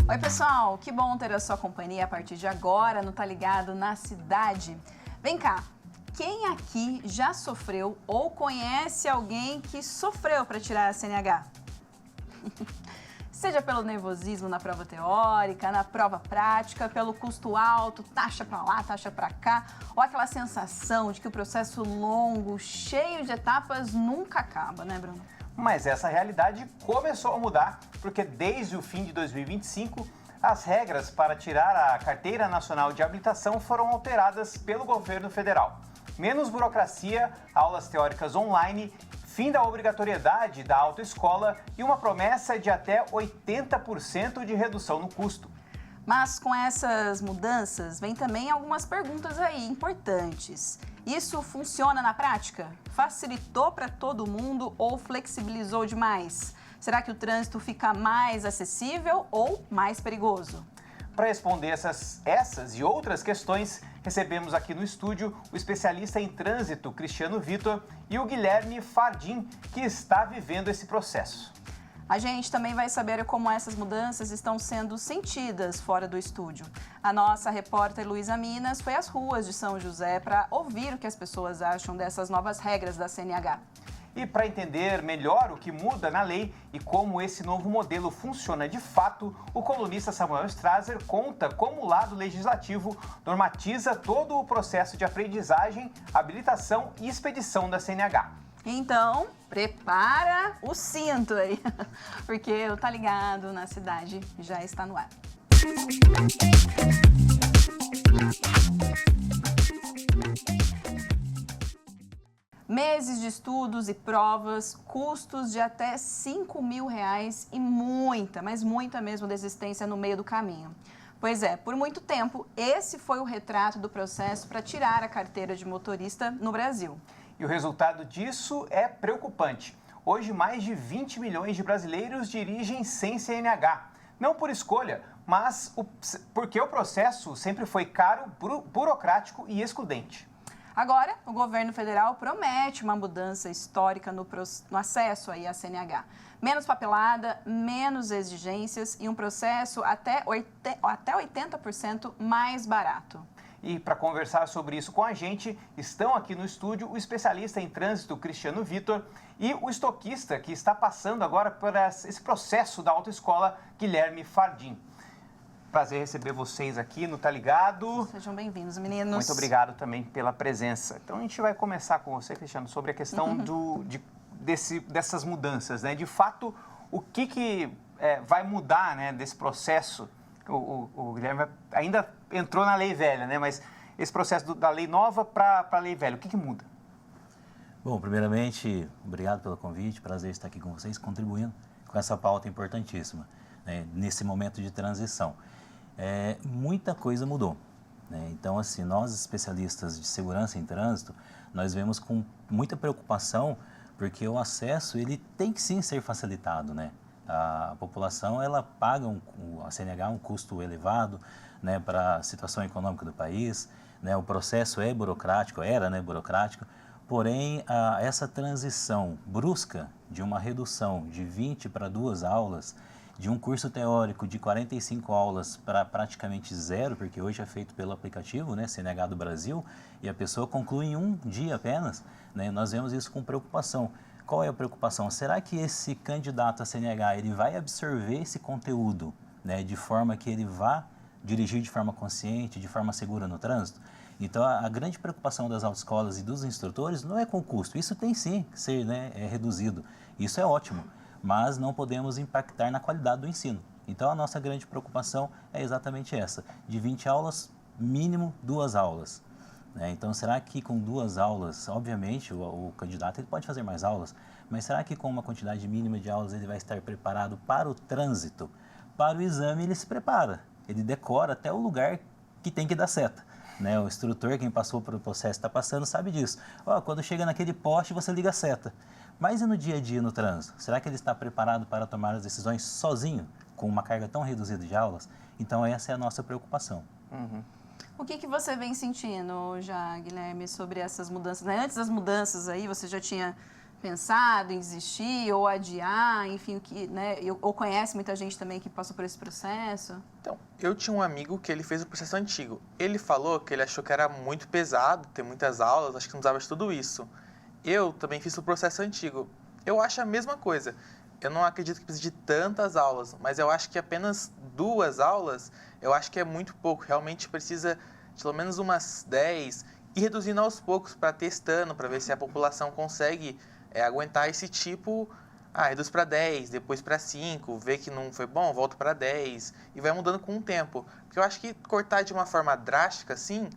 Oi pessoal, que bom ter a sua companhia a partir de agora no Tá Ligado na Cidade. Vem cá, quem aqui já sofreu ou conhece alguém que sofreu para tirar a CNH? Seja pelo nervosismo na prova teórica, na prova prática, pelo custo alto, taxa para lá, taxa para cá, ou aquela sensação de que o processo longo, cheio de etapas, nunca acaba, né, Bruno? Mas essa realidade começou a mudar, porque desde o fim de 2025, as regras para tirar a Carteira Nacional de Habilitação foram alteradas pelo governo federal. Menos burocracia, aulas teóricas online, fim da obrigatoriedade da autoescola e uma promessa de até 80% de redução no custo. Mas com essas mudanças, vem também algumas perguntas aí importantes. Isso funciona na prática? Facilitou para todo mundo ou flexibilizou demais? Será que o trânsito fica mais acessível ou mais perigoso? Para responder essas e outras questões, recebemos aqui no estúdio o especialista em trânsito Cristiano Vitor e o Guilherme Fardim, que está vivendo esse processo. A gente também vai saber como essas mudanças estão sendo sentidas fora do estúdio. A nossa repórter Luísa Minas foi às ruas de São José para ouvir o que as pessoas acham dessas novas regras da CNH. E para entender melhor o que muda na lei e como esse novo modelo funciona de fato, o colunista Samuel Strasser conta como o lado legislativo normatiza todo o processo de aprendizagem, habilitação e expedição da CNH. Então, prepara o cinto aí, porque o Tá Ligado na Cidade já está no ar. Meses de estudos e provas, custos de até R$5.000 e muita, mas muita mesmo desistência no meio do caminho. Pois é, por muito tempo, esse foi o retrato do processo para tirar a carteira de motorista no Brasil. E o resultado disso é preocupante. Hoje, mais de 20 milhões de brasileiros dirigem sem CNH. Não por escolha, mas porque o processo sempre foi caro, burocrático e excludente. Agora, o governo federal promete uma mudança histórica no acesso aí à CNH. Menos papelada, menos exigências e um processo até 80% mais barato. E para conversar sobre isso com a gente, estão aqui no estúdio o especialista em trânsito Cristiano Vitor e o estoquista que está passando agora por esse processo da autoescola, Guilherme Fardim. Prazer receber vocês aqui no Tá Ligado. Sejam bem-vindos, meninos. Muito obrigado também pela presença. Então a gente vai começar com você, Cristiano, sobre a questão dessas mudanças, né? De fato, o que vai mudar, né, desse processo? O Guilherme ainda entrou na lei velha, né? Mas esse processo da lei nova para a lei velha, o que muda? Bom, primeiramente, obrigado pelo convite, prazer estar aqui com vocês, contribuindo com essa pauta importantíssima, né, nesse momento de transição. Muita coisa mudou, né? Então, assim, nós especialistas de segurança em trânsito, nós vemos com muita preocupação, porque o acesso, ele tem que sim ser facilitado, né? A população, ela paga a CNH um custo elevado, né, para a situação econômica do país, né? O processo é burocrático, burocrático, porém, essa transição brusca de uma redução de 20 para 2 aulas, de um curso teórico de 45 aulas para praticamente zero, porque hoje é feito pelo aplicativo, né, CNH do Brasil, e a pessoa conclui em um dia apenas, né? Nós vemos isso com preocupação. Qual é a preocupação? Será que esse candidato a CNH ele vai absorver esse conteúdo, né, de forma que ele vá dirigir de forma consciente, de forma segura no trânsito? Então, a grande preocupação das autoescolas e dos instrutores não é com o custo. Isso tem sim que ser, né, reduzido. Isso é ótimo, mas não podemos impactar na qualidade do ensino. Então, a nossa grande preocupação é exatamente essa, de 20 aulas, mínimo 2 aulas. Então, será que com 2 aulas, obviamente, o candidato ele pode fazer mais aulas, mas será que com uma quantidade mínima de aulas ele vai estar preparado para o trânsito? Para o exame ele se prepara, ele decora até o lugar que tem que dar seta, né? O instrutor, quem passou por o processo está passando, sabe disso. Quando chega naquele poste, você liga a seta. Mas e no dia a dia no trânsito? Será que ele está preparado para tomar as decisões sozinho, com uma carga tão reduzida de aulas? Então, essa é a nossa preocupação. Uhum. O que você vem sentindo já, Guilherme, sobre essas mudanças, né? Antes das mudanças aí, você já tinha pensado em desistir ou adiar, enfim, né, ou conhece muita gente também que passou por esse processo? Então, eu tinha um amigo que ele fez o processo antigo. Ele falou que ele achou que era muito pesado, ter muitas aulas, acho que não precisava de tudo isso. Eu também fiz o processo antigo. Eu acho a mesma coisa. Eu não acredito que precise de tantas aulas, mas eu acho que apenas 2 aulas, eu acho que é muito pouco. Realmente precisa de pelo menos umas 10 e reduzindo aos poucos para testando, para ver se a população consegue aguentar esse tipo. Reduz para 10, depois para 5, vê que não foi bom, volta para 10 e vai mudando com o tempo. Porque eu acho que cortar de uma forma drástica, assim,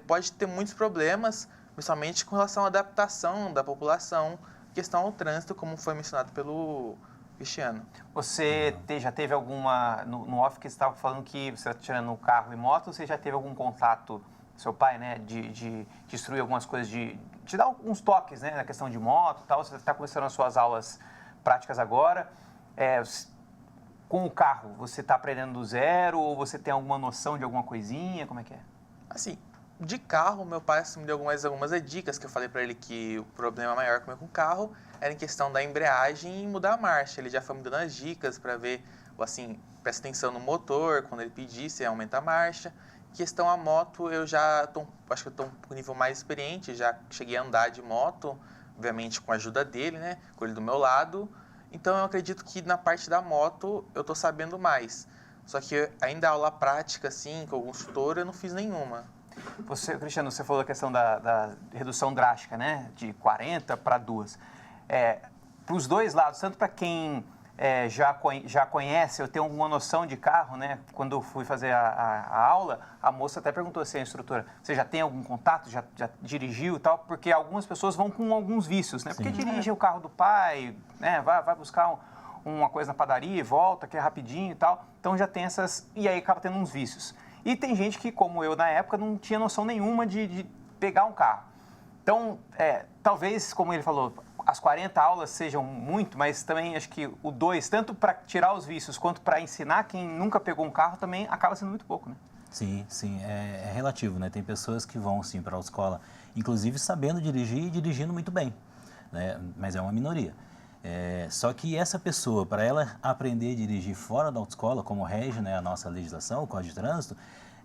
pode ter muitos problemas, principalmente com relação à adaptação da população, questão ao trânsito, como foi mencionado pelo Cristiano. Você já teve alguma, no off que você estava falando que você está tirando carro e moto, você já teve algum contato, seu pai, né, de instruir algumas coisas, de dar alguns toques, né, na questão de moto e tal, você está começando as suas aulas práticas agora, com o carro, você está aprendendo do zero ou você tem alguma noção de alguma coisinha, como é que é? Assim, de carro, meu pai me deu algumas dicas que eu falei para ele que o problema maior comigo com o carro era em questão da embreagem e mudar a marcha. Ele já foi me dando as dicas para ver, assim, presta atenção no motor, quando ele pedisse, aumenta a marcha. Questão a moto, eu já acho que eu estou um nível mais experiente, já cheguei a andar de moto, obviamente com a ajuda dele, né, com ele do meu lado. Então eu acredito que na parte da moto eu estou sabendo mais. Só que ainda aula prática, assim, com algum tutor, eu não fiz nenhuma. Cristiano, você falou da questão da redução drástica, né, de 40 para 2. Para os dois lados, tanto para quem já conhece, eu tenho alguma noção de carro, né? Quando eu fui fazer a aula, a moça até perguntou assim, a instrutora, você já tem algum contato, já dirigiu e tal? Porque algumas pessoas vão com alguns vícios, né? Sim. Porque dirige o carro do pai, né? Vai buscar uma coisa na padaria e volta, que é rapidinho e tal. Então já tem essas, e aí acaba tendo uns vícios. E tem gente que, como eu na época, não tinha noção nenhuma de pegar um carro. Então, talvez, como ele falou, as 40 aulas sejam muito, mas também acho que o 2, tanto para tirar os vícios quanto para ensinar quem nunca pegou um carro, também acaba sendo muito pouco, né? Sim, é relativo, né? Tem pessoas que vão, sim, para a autoescola, inclusive sabendo dirigir e dirigindo muito bem, né? Mas é uma minoria. Só que essa pessoa, para ela aprender a dirigir fora da autoescola, como rege, né, a nossa legislação, o Código de Trânsito,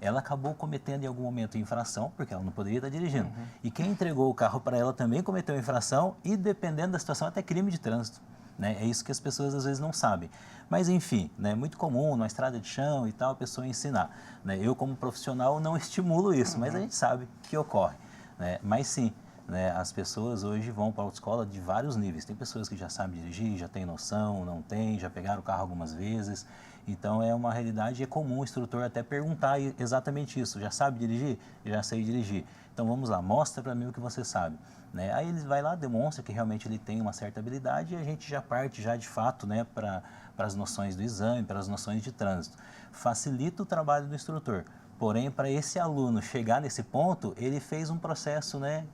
ela acabou cometendo em algum momento infração, porque ela não poderia estar dirigindo. Uhum. E quem entregou o carro para ela também cometeu infração e, dependendo da situação, até crime de trânsito. Né? É isso que as pessoas às vezes não sabem. Mas, enfim, é muito comum numa estrada de chão e tal, a pessoa ensinar. Né? Eu, como profissional, não estimulo isso, mas a gente sabe que ocorre. Né? Mas sim, né, as pessoas hoje vão para a autoescola de vários níveis. Tem pessoas que já sabem dirigir, já têm noção, não tem, já pegaram o carro algumas vezes. Então, é uma realidade e é comum o instrutor até perguntar exatamente isso. Já sabe dirigir? Já sei dirigir. Então, vamos lá, mostra para mim o que você sabe. Né? Aí ele vai lá, demonstra que realmente ele tem uma certa habilidade e a gente já parte já de fato, né, para as noções do exame, para as noções de trânsito. Facilita o trabalho do instrutor. Porém, para esse aluno chegar nesse ponto, ele fez um processo, né,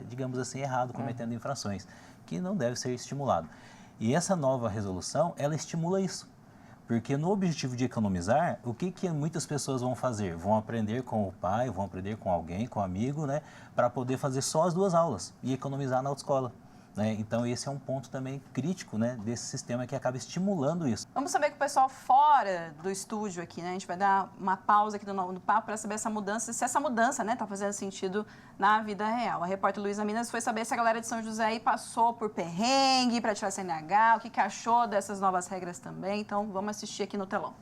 digamos assim, errado, cometendo infrações, que não deve ser estimulado. E essa nova resolução, ela estimula isso. Porque no objetivo de economizar, o que muitas pessoas vão fazer? Vão aprender com o pai, vão aprender com alguém, com um amigo, né, para poder fazer só as 2 aulas e economizar na autoescola. Né? Então, esse é um ponto também crítico, né, desse sistema que acaba estimulando isso. Vamos saber com o pessoal fora do estúdio aqui, né? A gente vai dar uma pausa aqui no papo para saber essa mudança, se essa mudança, né, está fazendo sentido na vida real. A repórter Luísa Minas foi saber se a galera de São José aí passou por perrengue para tirar CNH, o que achou dessas novas regras também. Então, vamos assistir aqui no telão.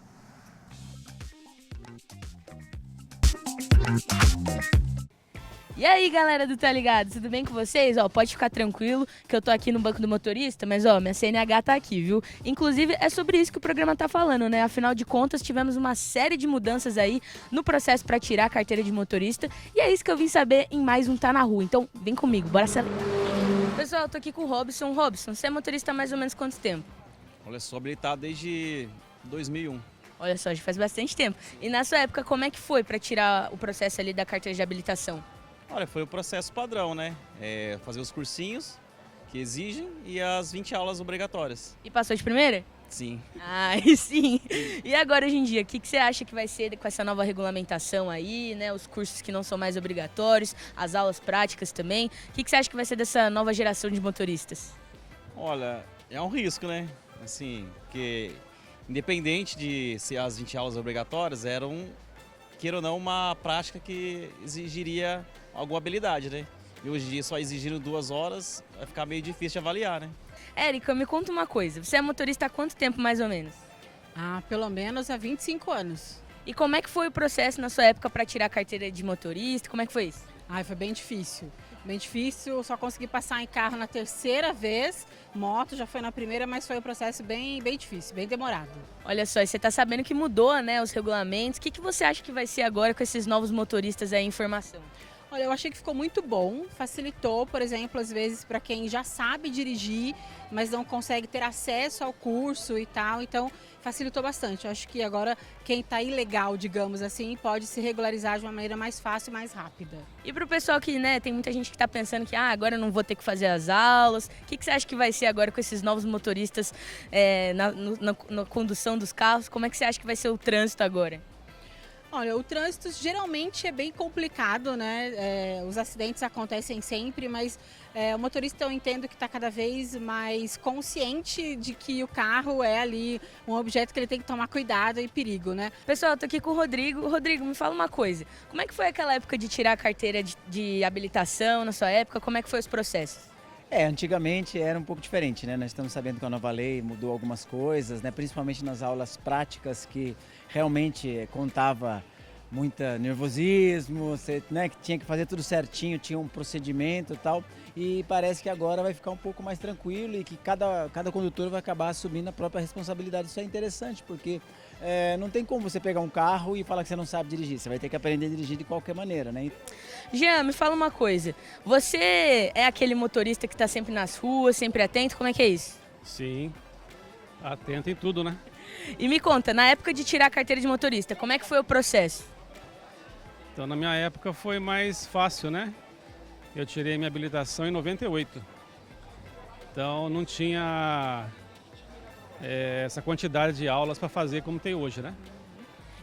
E aí, galera do Tá Ligado, tudo bem com vocês? Ó, pode ficar tranquilo que eu tô aqui no banco do motorista, mas ó, minha CNH tá aqui, viu? Inclusive, é sobre isso que o programa tá falando, né? Afinal de contas, tivemos uma série de mudanças aí no processo pra tirar a carteira de motorista e é isso que eu vim saber em mais um Tá na Rua. Então, vem comigo, bora saber. Pessoal, eu tô aqui com o Robson. Robson, você é motorista há mais ou menos quanto tempo? Olha só, habilitado desde 2001. Olha só, já faz bastante tempo. E na sua época, como é que foi pra tirar o processo ali da carteira de habilitação? Olha, foi o processo padrão, né? Fazer os cursinhos que exigem e as 20 aulas obrigatórias. E passou de primeira? Sim. Ai, sim. E agora, hoje em dia, o que você acha que vai ser com essa nova regulamentação aí, né? Os cursos que não são mais obrigatórios, as aulas práticas também. O que você acha que vai ser dessa nova geração de motoristas? Olha, é um risco, né? Assim, porque independente de ser as 20 aulas obrigatórias, queira ou não, uma prática que exigiria alguma habilidade, né? E hoje em dia, só exigindo 2 horas, vai ficar meio difícil de avaliar, né? Érica, me conta uma coisa. Você é motorista há quanto tempo, mais ou menos? Pelo menos há 25 anos. E como é que foi o processo na sua época para tirar a carteira de motorista? Como é que foi isso? Foi bem difícil. Bem difícil, só consegui passar em carro na terceira vez. Moto já foi na primeira, mas foi um processo bem difícil, bem demorado. Olha só, e você está sabendo que mudou, né, os regulamentos. O que você acha que vai ser agora com esses novos motoristas aí em formação? Olha, eu achei que ficou muito bom, facilitou, por exemplo, às vezes para quem já sabe dirigir, mas não consegue ter acesso ao curso e tal, então facilitou bastante. Eu acho que agora quem está ilegal, digamos assim, pode se regularizar de uma maneira mais fácil e mais rápida. E para o pessoal que, né, tem muita gente que está pensando que agora eu não vou ter que fazer as aulas, o que você acha que vai ser agora com esses novos motoristas na condução dos carros? Como é que você acha que vai ser o trânsito agora? Olha, o trânsito geralmente é bem complicado, né? Os acidentes acontecem sempre, mas o motorista, eu entendo que está cada vez mais consciente de que o carro é ali um objeto que ele tem que tomar cuidado e perigo, né? Pessoal, eu tô aqui com o Rodrigo. Rodrigo, me fala uma coisa. Como é que foi aquela época de tirar a carteira de habilitação na sua época? Como é que foi os processos? Antigamente era um pouco diferente, né? Nós estamos sabendo que a nova lei mudou algumas coisas, né? Principalmente nas aulas práticas, que realmente contava muita nervosismo, você, né, que tinha que fazer tudo certinho, tinha um procedimento e tal. E parece que agora vai ficar um pouco mais tranquilo e que cada condutor vai acabar assumindo a própria responsabilidade. Isso é interessante, porque não tem como você pegar um carro e falar que você não sabe dirigir. Você vai ter que aprender a dirigir de qualquer maneira, né? Jean, me fala uma coisa. Você é aquele motorista que está sempre nas ruas, sempre atento? Como é que é isso? Sim, atento em tudo, né? E me conta, na época de tirar a carteira de motorista, como é que foi o processo? Então, na minha época foi mais fácil, né? Eu tirei minha habilitação em 98. Então, não tinha essa quantidade de aulas para fazer como tem hoje, né?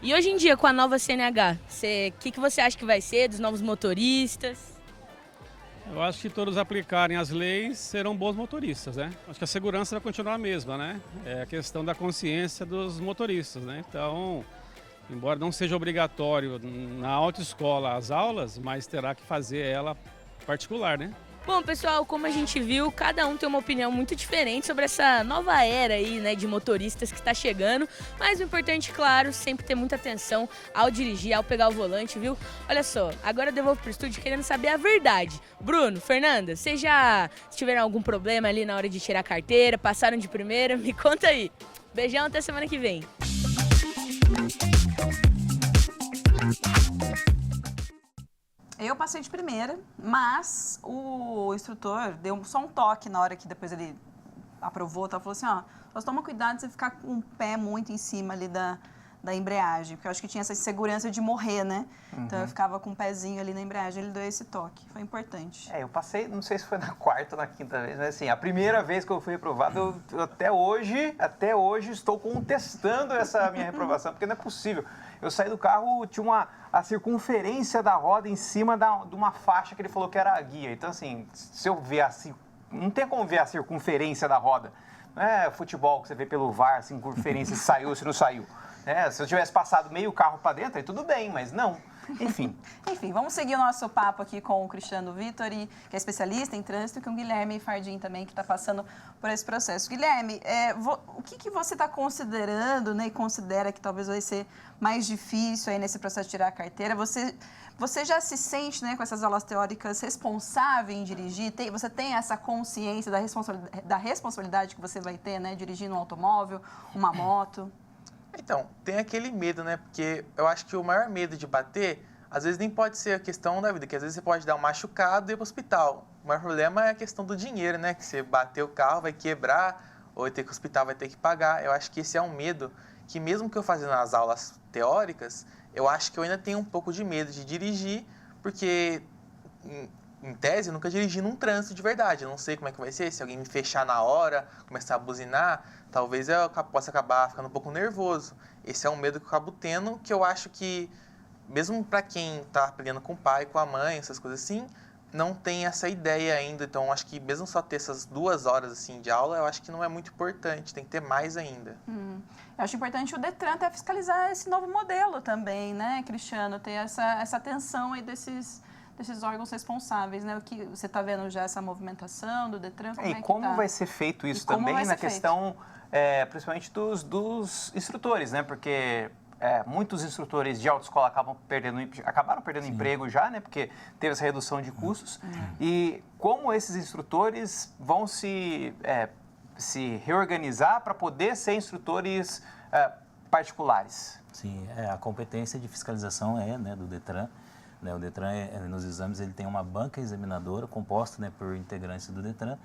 E hoje em dia, com a nova CNH, o que você acha que vai ser dos novos motoristas? Eu acho que todos aplicarem as leis serão bons motoristas, né? Acho que a segurança vai continuar a mesma, né? É a questão da consciência dos motoristas, né? Então, embora não seja obrigatório na autoescola as aulas, mas terá que fazer ela particular, né? Bom, pessoal, como a gente viu, cada um tem uma opinião muito diferente sobre essa nova era aí, né, de motoristas que está chegando. Mas o importante, claro, sempre ter muita atenção ao dirigir, ao pegar o volante, viu? Olha só, agora eu devolvo pro estúdio querendo saber a verdade. Bruno, Fernanda, vocês já tiveram algum problema ali na hora de tirar a carteira? Passaram de primeira? Me conta aí. Beijão, até semana que vem. Eu passei de primeira, mas o instrutor deu só um toque na hora que depois ele aprovou, tá? Falou assim, só toma cuidado de você ficar com o pé muito em cima ali da embreagem, porque eu acho que tinha essa insegurança de morrer, né? Uhum. Então eu ficava com o pezinho ali na embreagem, ele deu esse toque, foi importante. Eu passei, não sei se foi na quarta ou na quinta vez, mas assim, a primeira vez que eu fui reprovado, eu até hoje estou contestando essa minha reprovação, porque não é possível. Eu saí do carro, tinha a circunferência da roda em cima de uma faixa que ele falou que era a guia. Então, assim, se eu ver assim, não tem como ver a circunferência da roda. Não é futebol que você vê pelo VAR, a circunferência se saiu, se não saiu. Se eu tivesse passado meio carro para dentro, aí tudo bem, mas não. Enfim, vamos seguir o nosso papo aqui com o Cristiano Vittori, que é especialista em trânsito, e com o Guilherme Fardim também, que está passando por esse processo. Guilherme, o que você está considerando, né, e considera que talvez vai ser mais difícil aí nesse processo de tirar a carteira? Você já se sente, né, com essas aulas teóricas responsável em dirigir? Você tem essa consciência da responsabilidade que você vai ter, né, dirigindo um automóvel, uma moto? Então, tem aquele medo, né? Porque eu acho que o maior medo de bater, às vezes nem pode ser a questão da vida, que às vezes você pode dar um machucado e ir para o hospital. O maior problema é a questão do dinheiro, né? Que você bater o carro, vai quebrar, ou vai ter que o hospital vai ter que pagar. Eu acho que esse é um medo que, mesmo que eu fazendo as aulas teóricas, eu acho que eu ainda tenho um pouco de medo de dirigir, porque em tese, eu nunca dirigi num trânsito de verdade. Eu não sei como é que vai ser, se alguém me fechar na hora, começar a buzinar, talvez eu possa acabar ficando um pouco nervoso. Esse é um medo que eu acabo tendo, que eu acho que, mesmo para quem está aprendendo com o pai, com a mãe, essas coisas assim, não tem essa ideia ainda. Então, acho que mesmo só ter essas 2 horas assim, de aula, eu acho que não é muito importante, tem que ter mais ainda. Eu acho importante o Detran até fiscalizar esse novo modelo também, né, Cristiano? Ter essa atenção aí desses órgãos responsáveis, né? O que você está vendo já essa movimentação do Detran? Como vai ser feito isso também na questão, principalmente dos instrutores, né? Porque muitos instrutores de autoescola acabaram perdendo emprego já, né? Porque teve essa redução de custos. E como esses instrutores vão se reorganizar para poder ser instrutores particulares? Sim, a competência de fiscalização né, do Detran. Né, o Detran, nos exames, ele tem uma banca examinadora composta, né, por integrantes do Detran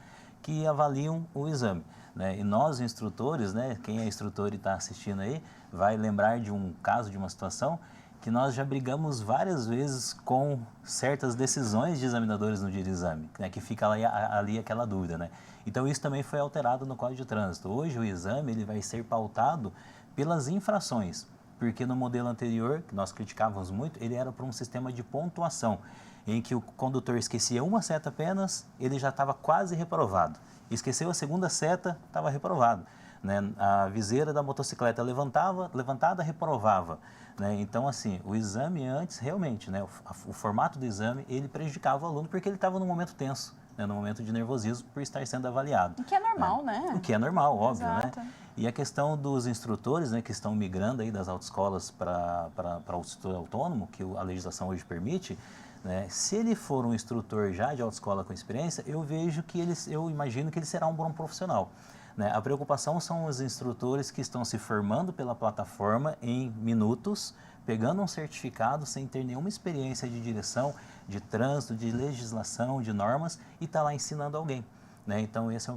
que avaliam o exame. Né? E nós, instrutores, né, quem é instrutor e está assistindo aí, vai lembrar de um caso, de uma situação que nós já brigamos várias vezes com certas decisões de examinadores no dia de exame, né, que fica ali aquela dúvida. Né? Então, isso também foi alterado no Código de Trânsito. Hoje, o exame ele vai ser pautado pelas infrações, porque no modelo anterior, que nós criticávamos muito, ele era para um sistema de pontuação, em que o condutor esquecia uma seta apenas, ele já estava quase reprovado. Esqueceu a segunda seta, estava reprovado. Né? A viseira da motocicleta levantada, reprovava. Né? Então, assim, o exame antes, realmente, né? o formato do exame, ele prejudicava o aluno porque ele estava num momento tenso, né? No momento de nervosismo, por estar sendo avaliado. O que é normal, né? O que é normal, óbvio, Exato. né? E a questão dos instrutores, né, que estão migrando aí das autoescolas para o instrutor autônomo, que a legislação hoje permite, né, se ele for um instrutor já de autoescola com experiência, eu imagino que ele será um bom profissional. Né? A preocupação são os instrutores que estão se formando pela plataforma em minutos, pegando um certificado sem ter nenhuma experiência de direção, de trânsito, de legislação, de normas, e está lá ensinando alguém. Né? Então, esse é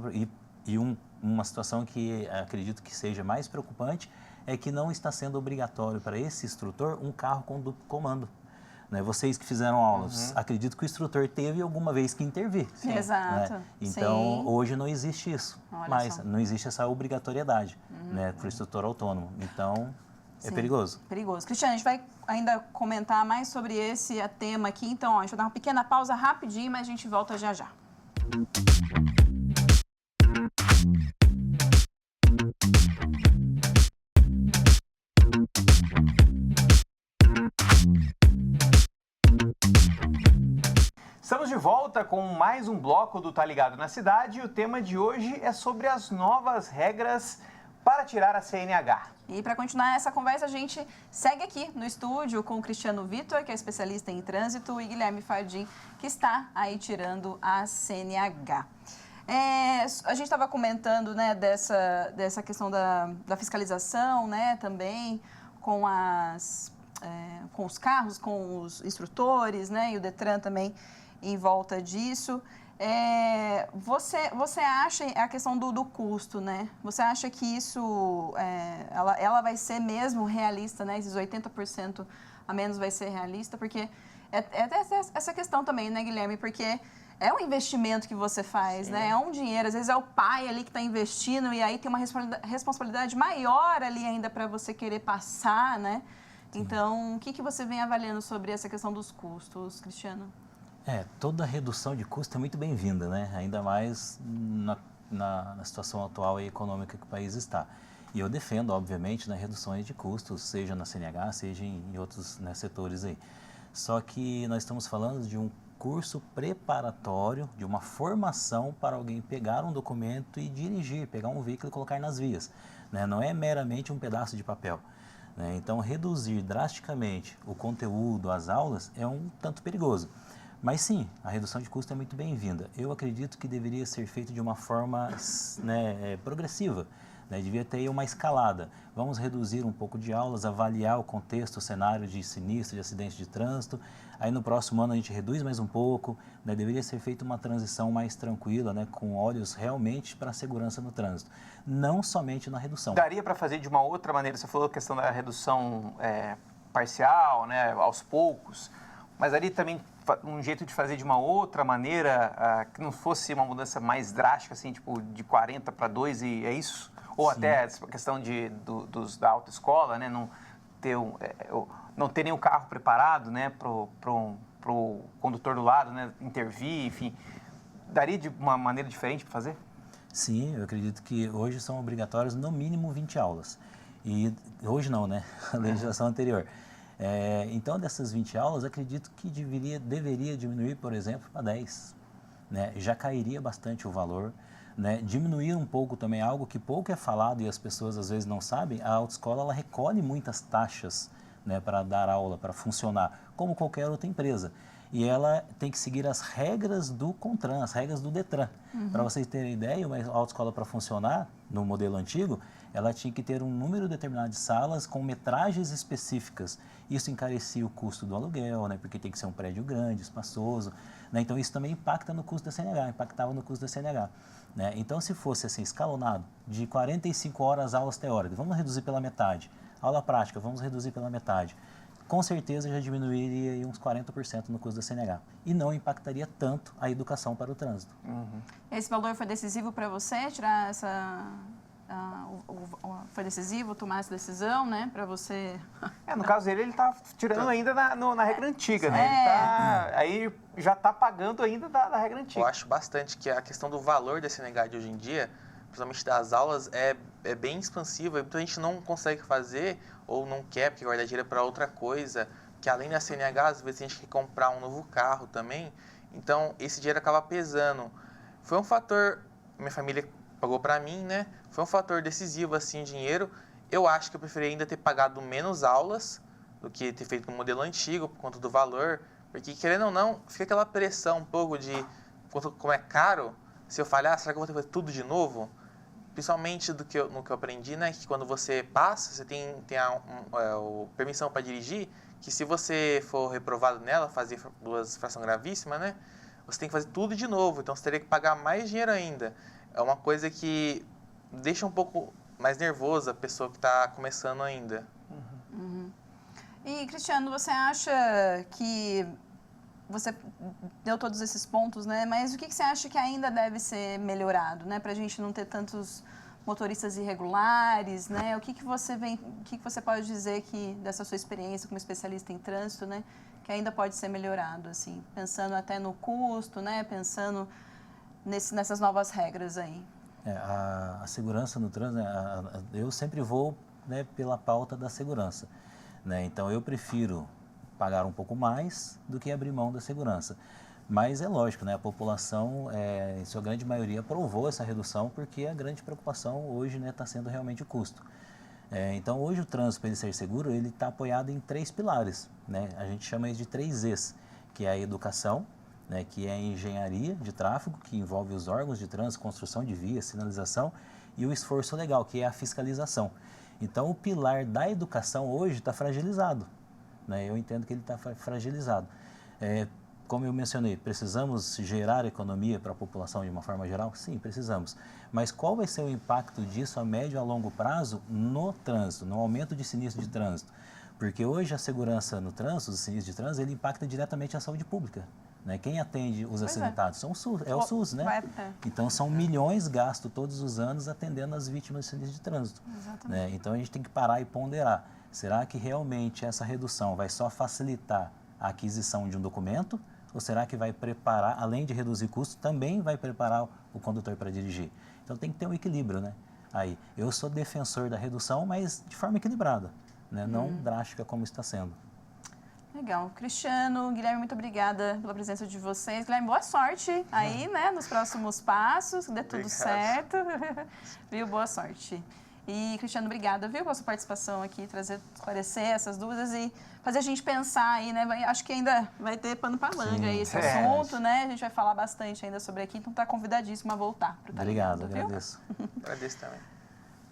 uma situação que acredito que seja mais preocupante é que não está sendo obrigatório para esse instrutor um carro com duplo comando. Né? Vocês que fizeram aulas, acredito que o instrutor teve alguma vez que intervir. Sim. Exato. Né? Então, Sim. Hoje não existe isso, mas não existe essa obrigatoriedade né, para o instrutor autônomo. Então, é perigoso. Perigoso. Cristiano, a gente vai ainda comentar mais sobre esse tema aqui. Então, a gente vai dar uma pequena pausa rapidinho, mas a gente volta já já. Estamos de volta com mais um bloco do Tá Ligado na Cidade e o tema de hoje é sobre as novas regras para tirar a CNH. E para continuar essa conversa, a gente segue aqui no estúdio com o Cristiano Vitor, que é especialista em trânsito, e Guilherme Fardim, que está aí tirando a CNH. A gente estava comentando, né, dessa questão da fiscalização, né, também com os carros, com os instrutores, né, e o Detran também em volta disso. Você acha a questão do custo, né? Você acha que isso, ela vai ser mesmo realista, né? Esses 80% a menos vai ser realista? Porque essa questão também, né, Guilherme? Porque é um investimento que você faz, né? É um dinheiro. Às vezes é o pai ali que está investindo e aí tem uma responsabilidade maior ali ainda para você querer passar, né? Sim. Então, o que você vem avaliando sobre essa questão dos custos, Cristiano? Toda redução de custo é muito bem-vinda, né? Ainda mais na situação atual e econômica que o país está. E eu defendo, obviamente, reduções de custos, seja na CNH, seja em outros setores aí. Só que nós estamos falando de um curso preparatório, de uma formação para alguém pegar um documento e dirigir, pegar um veículo e colocar nas vias. Né? Não é meramente um pedaço de papel. Né? Então, reduzir drasticamente o conteúdo, as aulas, é um tanto perigoso. Mas sim, a redução de custo é muito bem-vinda. Eu acredito que deveria ser feito de uma forma progressiva, né? Devia ter uma escalada. Vamos reduzir um pouco de aulas, avaliar o contexto, o cenário de sinistro, de acidente de trânsito. Aí no próximo ano a gente reduz mais um pouco, né? Deveria ser feita uma transição mais tranquila, né? Com olhos realmente para a segurança no trânsito, não somente na redução. Daria para fazer de uma outra maneira? Você falou a questão da redução parcial, né? Aos poucos, mas ali também um jeito de fazer de uma outra maneira, que não fosse uma mudança mais drástica, assim, tipo, de 40 para 2 e é isso? Ou Sim. até a questão da autoescola, né? Não ter nenhum carro preparado, né? Pro condutor do lado, né? Intervir, enfim. Daria de uma maneira diferente para fazer? Sim, eu acredito que hoje são obrigatórias no mínimo 20 aulas. E hoje não, né? A legislação anterior. Então, dessas 20 aulas, acredito que deveria diminuir, por exemplo, para 10. Né? Já cairia bastante o valor. Né? Diminuir um pouco também algo que pouco é falado e as pessoas às vezes não sabem. A autoescola ela recolhe muitas taxas, né, para dar aula, para funcionar, como qualquer outra empresa. E ela tem que seguir as regras do CONTRAN, as regras do DETRAN. Para vocês terem ideia, uma autoescola para funcionar, no modelo antigo, ela tinha que ter um número determinado de salas com metragens específicas. Isso encarecia o custo do aluguel, né, porque tem que ser um prédio grande, espaçoso. Né, então, isso também impactava no custo da CNH. Né? Então, se fosse assim, escalonado, de 45 horas aulas teóricas, vamos reduzir pela metade. Aula prática, vamos reduzir pela metade. Com certeza já diminuiria aí uns 40% no custo da CNH. E não impactaria tanto a educação para o trânsito. Esse valor foi decisivo para você tirar essa... foi decisivo tomar essa decisão, né? Para você... No caso dele, ele está tirando ainda na regra antiga, né? Aí já está pagando ainda da regra antiga. Eu acho bastante que a questão do valor da CNH de hoje em dia, principalmente das aulas, é bem expansiva. E muita gente não consegue fazer ou não quer, porque guarda dinheiro para outra coisa, que além da CNH, às vezes a gente quer comprar um novo carro também. Então, esse dinheiro acaba pesando. Foi um fator, minha família pagou para mim, né? Foi um fator decisivo, assim, dinheiro. Eu acho que eu preferia ainda ter pagado menos aulas do que ter feito no modelo antigo, por conta do valor. Porque, querendo ou não, fica aquela pressão um pouco de como é caro. Se eu falhar, será que eu vou ter que fazer tudo de novo? Principalmente no que eu aprendi, né? Que quando você passa, você tem a permissão para dirigir, que se você for reprovado nela, fazer duas frações gravíssimas, né? Você tem que fazer tudo de novo. Então, você teria que pagar mais dinheiro ainda. É uma coisa que deixa um pouco mais nervosa a pessoa que está começando ainda. E, Cristiano, você acha que... Você deu todos esses pontos, né? Mas o que você acha que ainda deve ser melhorado, né? Para a gente não ter tantos motoristas irregulares, né? O que você pode dizer que dessa sua experiência como especialista em trânsito, né? Que ainda pode ser melhorado, assim, pensando até no custo, né? Pensando nessas novas regras aí. A segurança no trânsito, eu sempre vou, né, pela pauta da segurança, né? Então eu prefiro pagar um pouco mais do que abrir mão da segurança. Mas é lógico, né? A população, em sua grande maioria, aprovou essa redução porque a grande preocupação hoje, né, está sendo realmente o custo. Então, hoje o trânsito, para ele ser seguro, ele está apoiado em 3 pilares, né? A gente chama isso de 3 E's, que é a educação, né, que é a engenharia de tráfego, que envolve os órgãos de trânsito, construção de vias, sinalização, e o esforço legal, que é a fiscalização. Então, o pilar da educação hoje está fragilizado. Eu entendo que ele está fragilizado. Como eu mencionei, precisamos gerar economia para a população de uma forma geral? Sim, precisamos. Mas qual vai ser o impacto disso a médio e a longo prazo no trânsito, no aumento de sinistro de trânsito? Porque hoje a segurança no trânsito, os sinistros de trânsito, ele impacta diretamente a saúde pública. Né? Quem atende os acidentados são o SUS, né? Então, são milhões gastos todos os anos atendendo as vítimas de sinistro de trânsito. Né? Então, a gente tem que parar e ponderar. Será que realmente essa redução vai só facilitar a aquisição de um documento? Ou será que vai preparar, além de reduzir custos, também vai preparar o condutor para dirigir? Então tem que ter um equilíbrio, né? Aí, eu sou defensor da redução, mas de forma equilibrada, né? Não drástica como está sendo. Legal. Cristiano, Guilherme, muito obrigada pela presença de vocês. Guilherme, boa sorte aí, né? Nos próximos passos, que dê tudo certo. Viu? Boa sorte. E, Cristiano, obrigada, viu, pela sua participação aqui, esclarecer essas dúvidas e fazer a gente pensar aí, né? Acho que ainda vai ter pano para manga aí esse assunto, né? A gente vai falar bastante ainda sobre aqui, então tá convidadíssimo a voltar. Obrigado, agradeço. Agradeço também.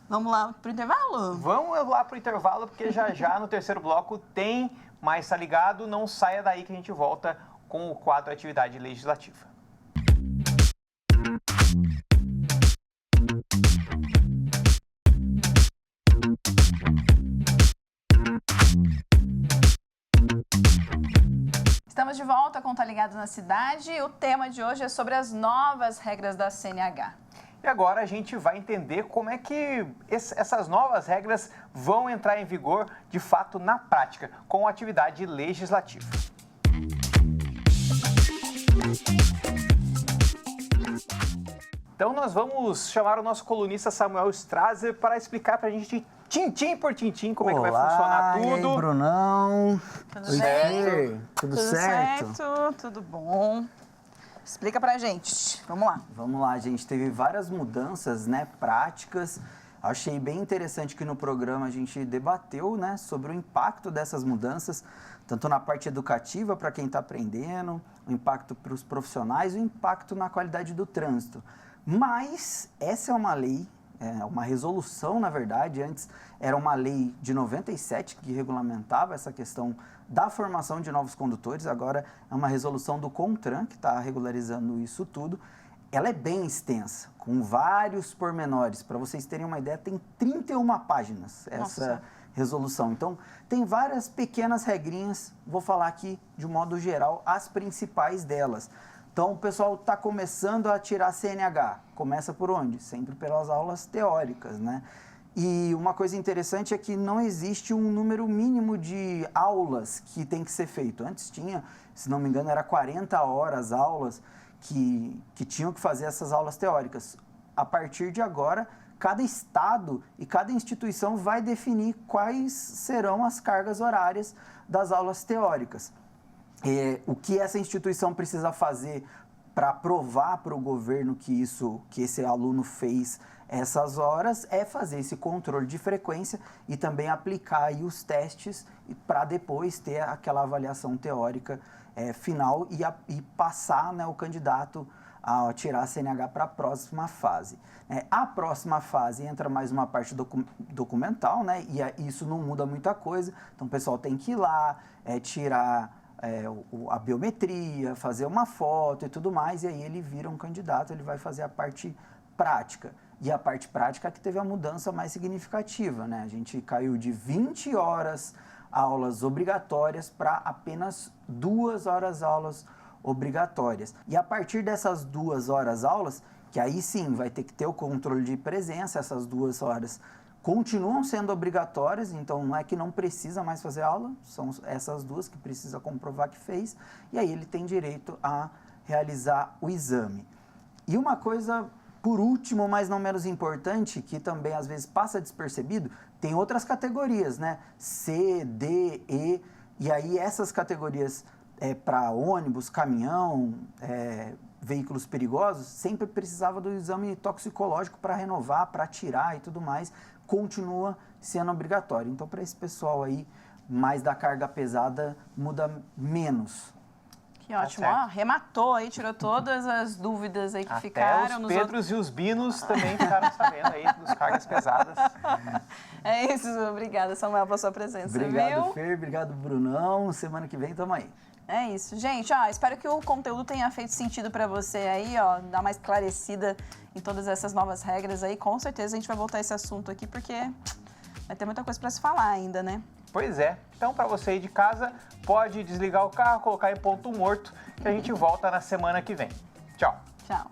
Vamos lá pro intervalo? Vamos lá pro intervalo, porque já no terceiro bloco tem mais Tá Ligado. Não saia daí que a gente volta com o quadro Atividade Legislativa. Estamos de volta com Tá Ligado na Cidade. O tema de hoje é sobre as novas regras da CNH. E agora a gente vai entender como é que essas novas regras vão entrar em vigor, de fato, na prática, com a atividade legislativa. Então nós vamos chamar o nosso colunista Samuel Strazer para explicar para a gente tintim por tintim como é que vai funcionar tudo. E aí, Brunão? Tudo Oi, bem? Fê. Tudo certo? Tudo bom. Explica pra gente. Vamos lá. Vamos lá, gente. Teve várias mudanças, né, práticas. Achei bem interessante que no programa a gente debateu, né, sobre o impacto dessas mudanças, tanto na parte educativa para quem está aprendendo, o impacto para os profissionais, o impacto na qualidade do trânsito. Mas essa é uma lei, uma resolução, na verdade. Antes era uma lei de 97 que regulamentava essa questão da formação de novos condutores. Agora é uma resolução do CONTRAN que está regularizando isso tudo. Ela é bem extensa, com vários pormenores. Para vocês terem uma ideia, tem 31 páginas essa resolução. Então, tem várias pequenas regrinhas. Vou falar aqui, de um modo geral, as principais delas. Então, o pessoal está começando a tirar CNH. Começa por onde? Sempre pelas aulas teóricas, né? E uma coisa interessante é que não existe um número mínimo de aulas que tem que ser feito. Antes tinha, se não me engano, era 40 horas aulas que tinham que fazer essas aulas teóricas. A partir de agora, cada estado e cada instituição vai definir quais serão as cargas horárias das aulas teóricas. O que essa instituição precisa fazer para provar para o governo que esse aluno fez essas horas é fazer esse controle de frequência e também aplicar aí os testes para depois ter aquela avaliação teórica final e passar, né, o candidato a tirar a CNH para a próxima fase. A próxima fase entra mais uma parte documental, né, e isso não muda muita coisa. Então o pessoal tem que ir lá, tirar a biometria, fazer uma foto e tudo mais, e aí ele vira um candidato, ele vai fazer a parte prática. E a parte prática que teve a mudança mais significativa, né? A gente caiu de 20 horas aulas obrigatórias para apenas 2 horas aulas obrigatórias. E a partir dessas 2 horas aulas, que aí sim vai ter que ter o controle de presença, essas 2 horas continuam sendo obrigatórias, então não é que não precisa mais fazer aula, são essas 2 que precisa comprovar que fez, e aí ele tem direito a realizar o exame. E uma coisa, por último, mas não menos importante, que também às vezes passa despercebido, tem outras categorias, né? C, D, E, e aí essas categorias para ônibus, caminhão, veículos perigosos, sempre precisava do exame toxicológico para renovar, para tirar e tudo mais, continua sendo obrigatório. Então, para esse pessoal aí, mais da carga pesada, muda menos. Que ótimo, arrematou aí, tirou todas as dúvidas aí que até ficaram. Os Pedros e os Binos também ficaram sabendo aí dos cargas pesadas. É isso, obrigada, Samuel, pela sua presença. Obrigado, viu? Fer, obrigado, Brunão. Semana que vem, tamo aí. É isso, gente, espero que o conteúdo tenha feito sentido para você aí, dar mais esclarecida em todas essas novas regras aí. Com certeza a gente vai voltar a esse assunto aqui, porque vai ter muita coisa para se falar ainda, né? Pois é. Então, para você aí de casa, pode desligar o carro, colocar em ponto morto, que a gente volta na semana que vem. Tchau. Tchau.